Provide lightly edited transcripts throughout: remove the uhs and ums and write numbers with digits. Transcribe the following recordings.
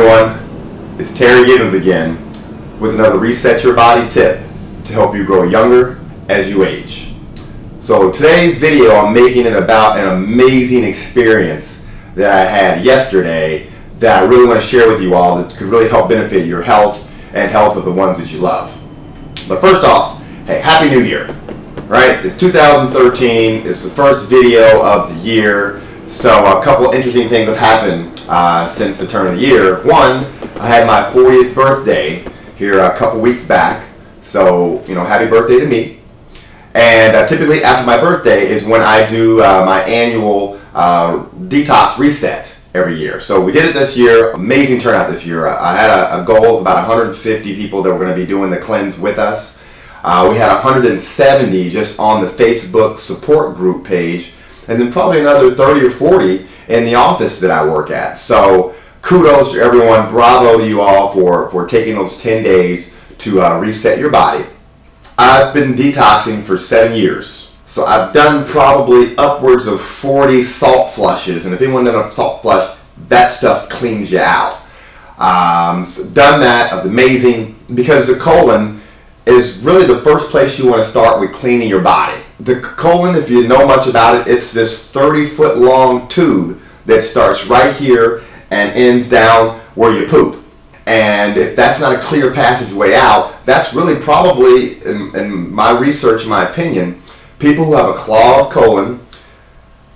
everyone, it's Terry Gibbons again with another Reset Your Body tip to help you grow younger as you age. So today's video, I'm making it about an amazing experience that I had yesterday that I really want to share with you all that could really help benefit your health and health of the ones that you love. But first off, hey, Happy New Year, right? It's 2013, it's the first video of the year, so a couple interesting things have happened since the turn of the year. One, I had my 40th birthday here a couple weeks back, so, you know, happy birthday to me. And typically after my birthday is when I do my annual detox reset every year. So we did it this year, amazing turnout this year. I had a goal of about 150 people that were going to be doing the cleanse with us. We had 170 just on the Facebook support group page, and then probably another 30 or 40 in the office that I work at. So kudos to everyone, bravo to you all for taking those 10 days to reset your body. I've been detoxing for 7 years. So I've done probably upwards of 40 salt flushes, and if anyone done a salt flush, that stuff cleans you out. So done that, it was amazing, because the colon is really the first place you want to start with cleaning your body. The colon, if you know much about it, it's this 30-foot long tube that starts right here and ends down where you poop. And if that's not a clear passageway out, that's really probably, in my research, in my opinion, people who have a clogged colon,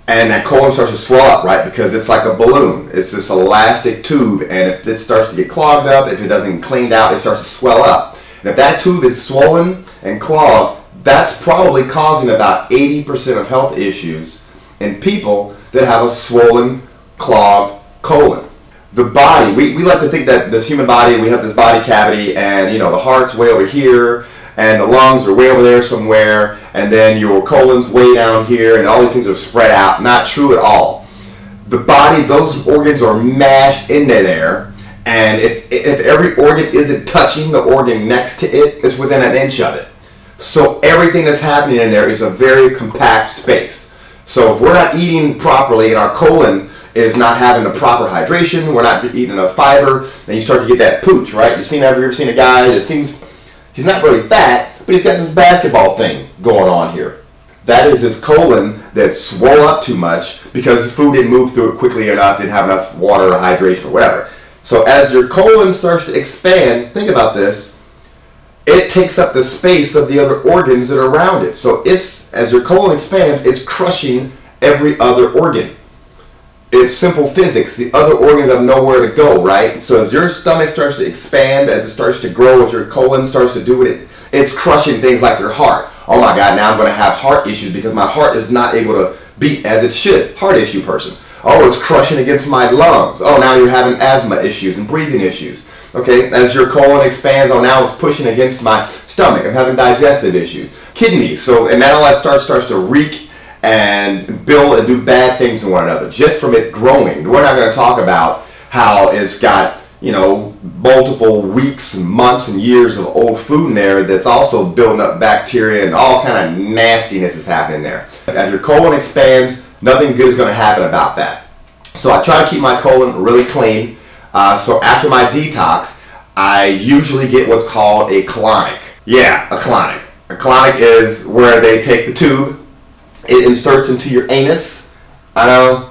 and that colon starts to swell up, right? Because it's like a balloon. It's this elastic tube, and if it starts to get clogged up, if it doesn't get cleaned out, it starts to swell up. And if that tube is swollen and clogged, that's probably causing about 80% of health issues in people that have a swollen, clogged colon. The body, we like to think that this human body, we have this body cavity, and you know, the heart's way over here, and the lungs are way over there somewhere, and then your colon's way down here, and all these things are spread out. Not true at all. The body, those organs are mashed into there, and if every organ isn't touching the organ next to it, it's within an inch of it. So everything that's happening in there is a very compact space. So if we're not eating properly and our colon is not having the proper hydration, we're not eating enough fiber, then you start to get that pooch, right? Have you ever seen a guy that seems, he's not really fat, but he's got this basketball thing going on here. That is his colon that's swole up too much because the food didn't move through it quickly enough, didn't have enough water or hydration or whatever. So as your colon starts to expand, think about this, it takes up the space of the other organs that are around it. So it's, as your colon expands, it's crushing every other organ. It's simple physics. The other organs have nowhere to go, right? So as your stomach starts to expand, as it starts to grow, as your colon starts to do it, it's crushing things like your heart. Oh my God, now I'm going to have heart issues because my heart is not able to beat as it should. Heart issue person. Oh, it's crushing against my lungs. Oh, now you're having asthma issues and breathing issues. Okay, as your colon expands, oh, now it's pushing against my stomach. I'm having digestive issues. Kidneys. So, and that all that starts to reek and build and do bad things to one another just from it growing. We're not going to talk about how it's got, you know, multiple weeks and months and years of old food in there that's also building up bacteria and all kind of nastiness is happening there. As your colon expands, nothing good is going to happen about that. So I try to keep my colon really clean. So after my detox, I usually get what's called a colonic. Yeah, a colonic. A colonic is where they take the tube, it inserts into your anus. I know,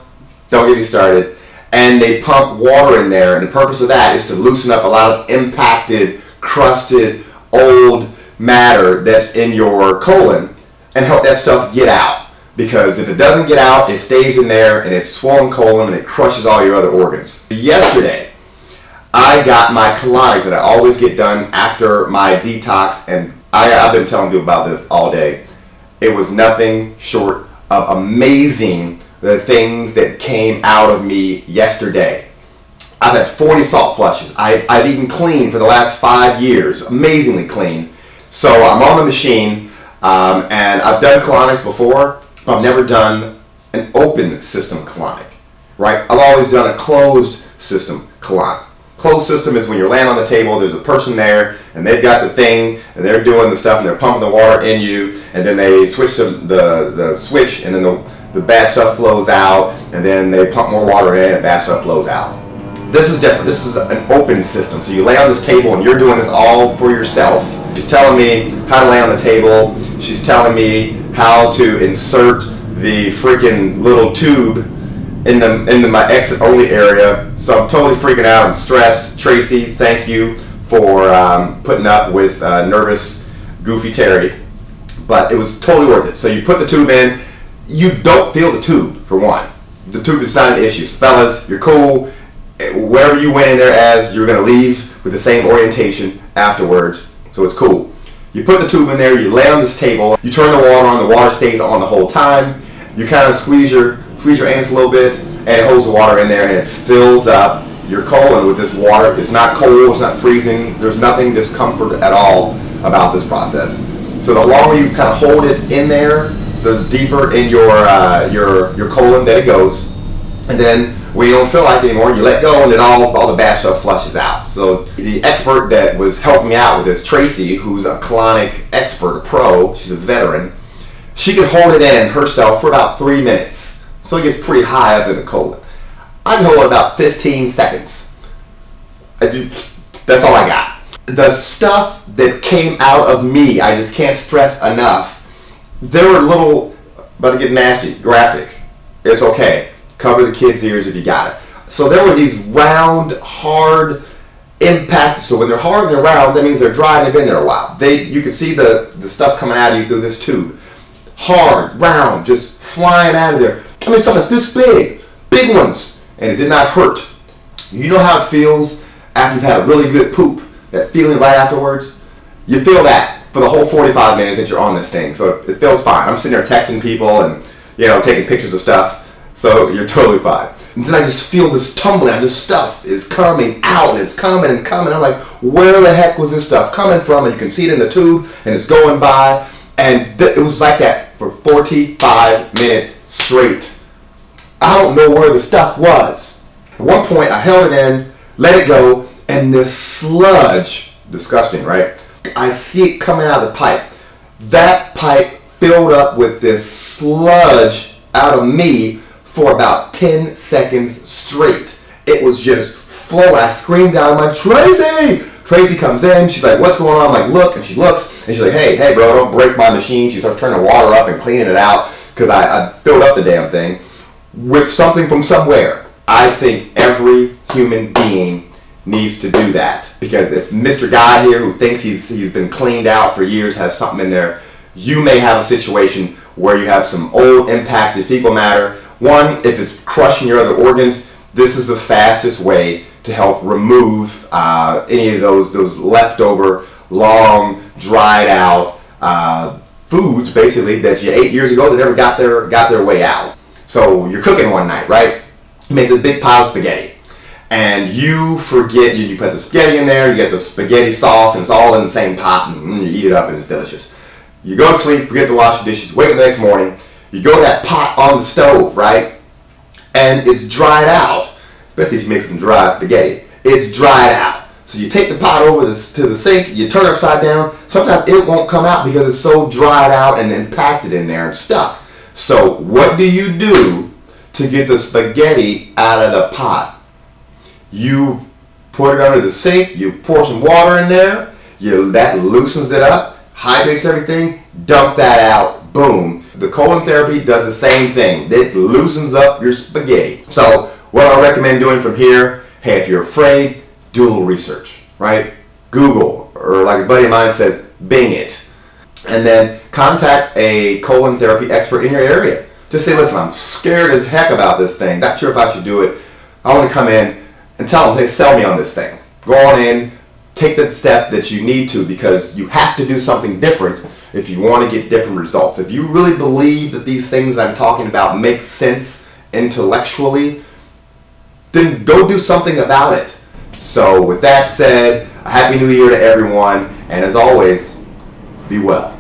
don't get me started. And they pump water in there, and the purpose of that is to loosen up a lot of impacted, crusted, old matter that's in your colon and help that stuff get out. Because if it doesn't get out, it stays in there and it's swollen colon and it crushes all your other organs. Yesterday, I got my colonic that I always get done after my detox, and I've been telling people about this all day. It was nothing short of amazing, the things that came out of me yesterday. I've had 40 salt flushes. I've eaten clean for the last 5 years, amazingly clean. So I'm on the machine, and I've done colonics before. I've never done an open system colonic, right? I've always done a closed system colonic. Closed system is when you're laying on the table, there's a person there, and they've got the thing, and they're doing the stuff, and they're pumping the water in you, and then they switch the switch, and then the bad stuff flows out, and then they pump more water in, and bad stuff flows out. This is different. This is an open system. So you lay on this table and you're doing this all for yourself. She's telling me how to lay on the table. She's telling me how to insert the freaking little tube into my exit only area. So I'm totally freaking out. I'm stressed. Tracy, thank you for putting up with nervous, goofy Terry. But it was totally worth it. So you put the tube in. You don't feel the tube, for one. The tube is not an issue. Fellas, you're cool. Wherever you went in there as, you're going to leave with the same orientation afterwards. So it's cool. You put the tube in there, you lay on this table, you turn the water on, the water stays on the whole time. You kind of squeeze your anus a little bit, and it holds the water in there, and it fills up your colon with this water. It's not cold, it's not freezing, there's nothing discomfort at all about this process. So the longer you kind of hold it in there, the deeper in your colon that it goes. And then when you don't feel like it anymore, you let go and then all the bad stuff flushes out. So the expert that was helping me out with this, Tracy, who's a colonic expert, a pro, she's a veteran, she could hold it in herself for about 3 minutes. So it gets pretty high up in the colon. I can hold it about 15 seconds. That's all I got. The stuff that came out of me, I just can't stress enough. There were little, about to get nasty, graphic. It's okay. Cover the kids' ears if you got it. So there were these round, hard impacts. So when they're hard and they're round, that means they're dry and they've been there a while. You can see the stuff coming out of you through this tube. Hard, round, just flying out of there. I mean, stuff like this big. Big ones. And it did not hurt. You know how it feels after you've had a really good poop? That feeling right afterwards? You feel that for the whole 45 minutes that you're on this thing. So it feels fine. I'm sitting there texting people and, you know, taking pictures of stuff. So you're totally fine. And then I just feel this tumbling. This stuff is coming out and it's coming and coming. I'm like, where the heck was this stuff coming from? And you can see it in the tube and it's going by. And it was like that for 45 minutes straight. I don't know where the stuff was. At one point I held it in, let it go, and this sludge, disgusting, right? I see it coming out of the pipe. That pipe filled up with this sludge out of me for about 10 seconds straight. It was just flowing. I screamed out, I'm like, Tracy! Tracy comes in, she's like, what's going on? I'm like, look, and she looks, and she's like, hey bro, don't break my machine. She starts turning the water up and cleaning it out, because I filled up the damn thing with something from somewhere. I think every human being needs to do that, because if Mr. Guy here, who thinks he's been cleaned out for years, has something in there, you may have a situation where you have some old impacted fecal matter. One, if it's crushing your other organs, this is the fastest way to help remove any of those leftover, long, dried out foods, basically, that you ate years ago that never got their way out. So you're cooking one night, right? You make this big pile of spaghetti, and you forget, you put the spaghetti in there, you get the spaghetti sauce, and it's all in the same pot, and you eat it up, and it's delicious. You go to sleep, forget to wash the dishes, wake up the next morning, you go to that pot on the stove, right? And it's dried out, especially if you make some dry spaghetti. It's dried out. So you take the pot over to the sink, you turn it upside down. Sometimes it won't come out because it's so dried out and impacted in there and stuck. So what do you do to get the spaghetti out of the pot? You put it under the sink, you pour some water in there, that loosens it up, hydrates everything, dump that out, boom. The colon therapy does the same thing. It loosens up your spaghetti. So what I recommend doing from here, hey, if you're afraid, do a little research, right? Google, or like a buddy of mine says, Bing it. And then contact a colon therapy expert in your area. Just say, listen, I'm scared as heck about this thing. Not sure if I should do it. I want to come in and tell them, hey, sell me on this thing. Go on in, take the step that you need to, because you have to do something different if you want to get different results. If you really believe that these things I'm talking about make sense intellectually, then go do something about it. So with that said, a Happy New Year to everyone, and as always, be well.